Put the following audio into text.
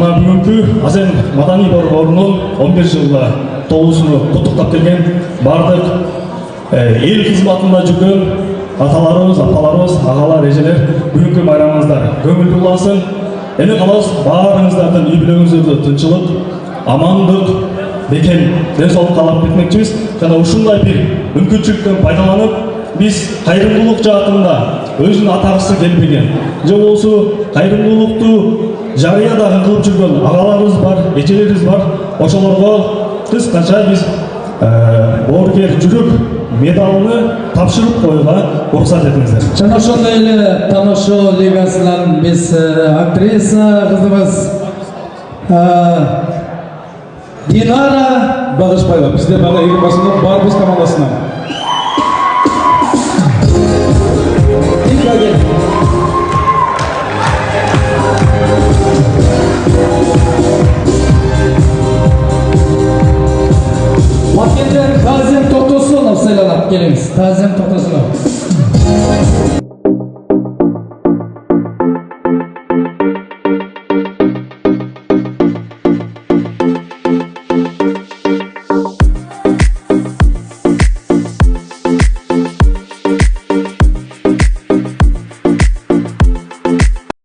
Мына бүгүнкү Азем Маданий борборунун 11 жылга толуусуну куттуктап келген бардык эл кызматында жүргөн аталарыбыз, апаларыбыз, агалар, эжелер бүгүнкү байрамыңыздар көңүлдүү улансын. Эми калабыз баарыңыздардын үй бүлөңүздөрдө тынчылык, амандык, бекем ден соолук каалап кетмекчибиз. Жана ушундай бир мүмкүнчүлүктөн пайдаланып, биз кайрымдуулук жаатында өзүнүн атагысы келбеген же болбосо кайрымдуулукту жарыяда кылып жүргөн агаларыбыз бар, эжелерибиз бар. Ошолорго кыскача биз боорукер жүрөк медалыны тапшырып коюуга уруксат этиңиздер. Жана ошондой эле тамошо лигасынан биз актриса кызыбыз Динара Багышбаева бизде бага экипаждын барбыз командасынан. Макенден Тазем Токтосунов сыйланат. Келиңиз. Тазем Токтосунов.